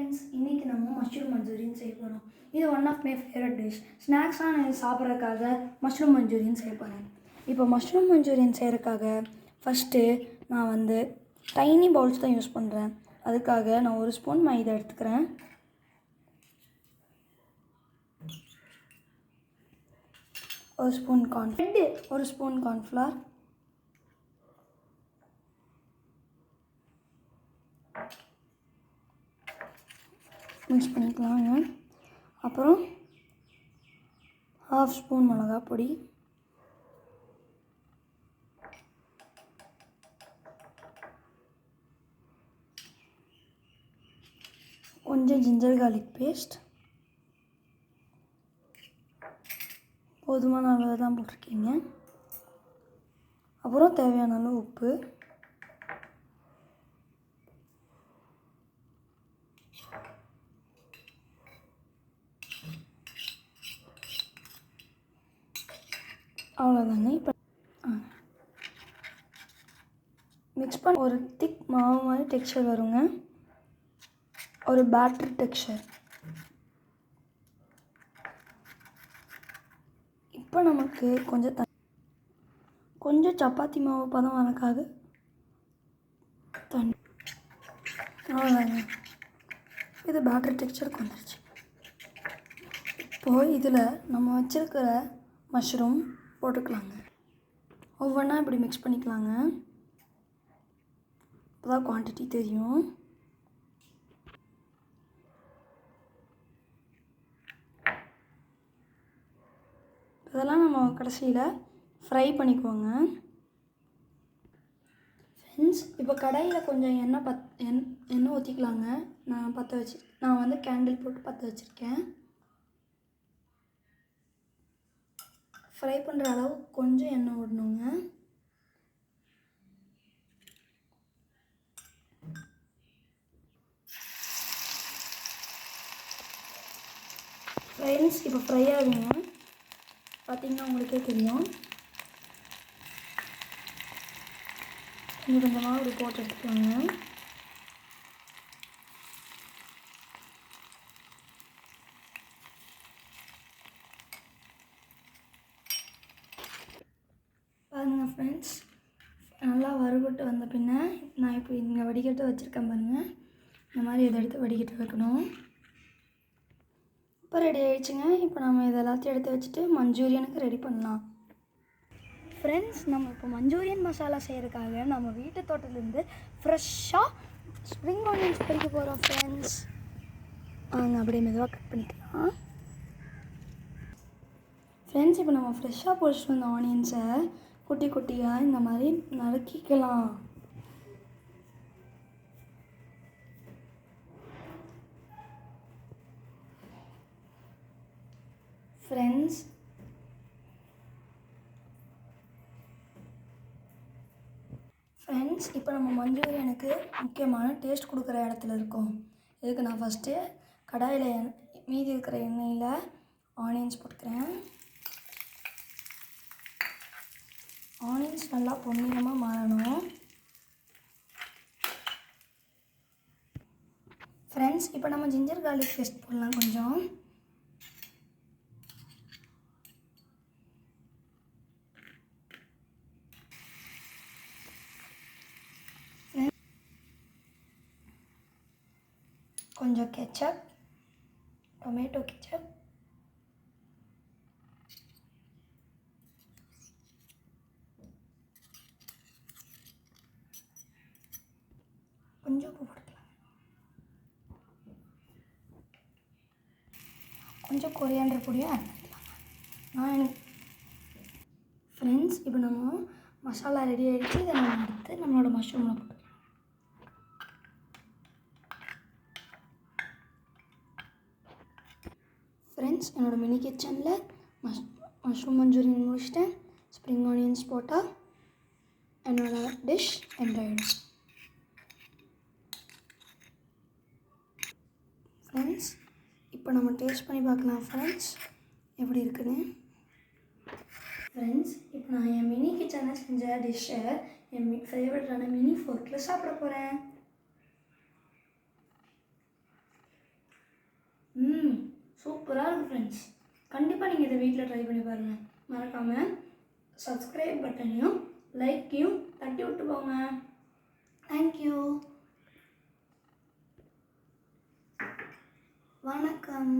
Friends, இன்றைக்கி நம்ம mushroom manchurian செய்ய போகிறோம். இது one of my favourite dish. ஸ்நாக்ஸாக நான் சாப்பிட்றதுக்காக மஷ்ரூம் மஞ்சூரியன் செய்ய போகிறேன். இப்போ மஷ்ரூம் மஞ்சூரியன் செய்கிறதுக்காக ஃபஸ்ட்டு நான் டைனி பவுல்ஸ் தான் யூஸ் பண்ணுறேன். அதுக்காக நான் 1 ஸ்பூன் மைதா எடுத்துக்கிறேன். ஒரு ஸ்பூன் கார்ன்ஃப்ளவர், மிக்ஸ் பண்ணிக்கலாங்க. அப்புறம் 1/2 ஸ்பூன் மிளகாய் பொடி, கொஞ்சம் ஜிஞ்சர் கார்லிக் பேஸ்ட், போதுமான அளவு தான் போட்டிருக்கீங்க. அப்புறம் தேவையான அளவு உப்பு, அவ்வளோதாங்க. இப்போ மிக்ஸ் பண்ண ஒரு திக் மாவு மாதிரி டெக்ஸ்சர் வருங்க, ஒரு பேட்டர் டெக்ஸ்சர். இப்போ நமக்கு கொஞ்சம் சப்பாத்தி மாவு பதம் வரக்காக தண்ணி, அவ்வளோதாங்க. இது பேட்டர் டெக்ஸ்சருக்கு வந்துடுச்சு. இப்போது இதில் நம்ம வச்சுருக்கிற மஷ்ரூம் போட்டுக்கலாங்க. ஒவ்வொன்றா இப்படி மிக்ஸ் பண்ணிக்கலாங்க. இப்போ தான் குவான்டிட்டி தெரியும். இதெல்லாம் நம்ம கடைசியில் ஃப்ரை பண்ணிக்குவோங்க. ஃப்ரெண்ட்ஸ், இப்போ கடாயில் கொஞ்சம் எண்ணெய் ஊற்றிக்கலாங்க. நான் கேண்டில் போட்டு பற்ற வச்சுருக்கேன். ஃப்ரை பண்ணுற அளவு கொஞ்சம் எண்ணெய் விடணுங்க. ஃப்ரெண்ட்ஸ், இப்போ ஃப்ரை ஆகுங்க. பார்த்திங்கன்னா உங்களுக்கே தெரியும். கொஞ்சமாக ஒரு போட்டு எடுத்துக்கோங்க. பாருங்கள் ஃப்ரெண்ட்ஸ், நல்லா வறுபட்டு வந்த பின்ன நான் இப்போ இங்கே வடிகட்ட வச்சுருக்கேன் பாருங்கள். இந்த மாதிரி இதை எடுத்து வடிகட்ட வைக்கணும். இப்போ ரெடி ஆகிடுச்சுங்க. இப்போ நம்ம இது எல்லாத்தையும் எடுத்து வச்சுட்டு மஞ்சூரியனுக்கு ரெடி பண்ணலாம். ஃப்ரெண்ட்ஸ், நம்ம இப்போ மஞ்சூரியன் மசாலா செய்கிறதுக்காக நம்ம வீட்டு தோட்டத்துலேருந்து ஃப்ரெஷ்ஷாக ஸ்ப்ரிங் ஆனியன்ஸ் பறிக்க போகிறோம். ஃப்ரெண்ட்ஸ், அப்படியே மெதுவாக கட் பண்ணிக்கலாம். ஃப்ரெண்ட்ஸ், இப்போ நம்ம ஃப்ரெஷ்ஷாக பொரிச்சிட்டு வந்த ஆனியன்ஸை குட்டி குட்டியாக இந்த மாதிரி நறுக்கிக்கலாம். ஃப்ரெண்ட்ஸ், இப்போ நம்ம மஞ்சூரியனுக்கு முக்கியமான டேஸ்ட் கொடுக்குற இடத்துல இருக்கோம். இதுக்கு நான் ஃபஸ்ட்டு கடாயில் மீதி இருக்கிற எண்ணெயில் ஆனியன்ஸ் போட்டுக்கிறேன். ஆனியன்ஸ் நல்லா பொன்னிறமாக மாறணும். ஃப்ரெண்ட்ஸ், இப்போ நம்ம ஜிஞ்சர் கார்லிக் பேஸ்ட் போடலாம் கொஞ்சம். கொஞ்சம் கெச்சப், டொமேட்டோ கெச்சப், கொஞ்சம் உப்பு போட்டுக்கலாம், கொஞ்சம் கொரியாண்டர் பொடியும் ஆட் பண்ணிக்கலாம். ஃப்ரெண்ட்ஸ், இப்போ நம்ம மசாலா ரெடி ஆகிடுச்சு. இதை நம்ம எடுத்து நம்மளோட மஷ்ரூமில் போட்டுக்கலாம். ஃப்ரெண்ட்ஸ், என்னோடய மினி கிச்சனில் மஷ்ரூம் மஞ்சூரியன் முடிச்சிட்டேன். ஸ்ப்ரிங் ஆனியன்ஸ் போட்டால் என்னோடய டிஷ் எண்ட் ஆகிடும். ஃப்ரெண்ட்ஸ், இப்போ நம்ம டேஸ்ட் பண்ணி பார்க்கலாம். ஃப்ரெண்ட்ஸ், எப்படி இருக்குன்னு. ஃப்ரெண்ட்ஸ், இப்போ நான் என் மினி கிச்சனில் செஞ்ச டிஷ்ஷை என் ஃபேவரட்டான மினி ஃபோர்க்கில் சாப்பிட போகிறேன். சூப்பராக இருக்குது ஃப்ரெண்ட்ஸ். கண்டிப்பாக நீங்கள் இதை வீட்டில் ட்ரை பண்ணி பாருங்கள். மறக்காமல் சப்ஸ்கிரைப் பட்டனையும் லைக்கையும் தட்டி விட்டு போங்க. தேங்க்யூ. வணக்கம்.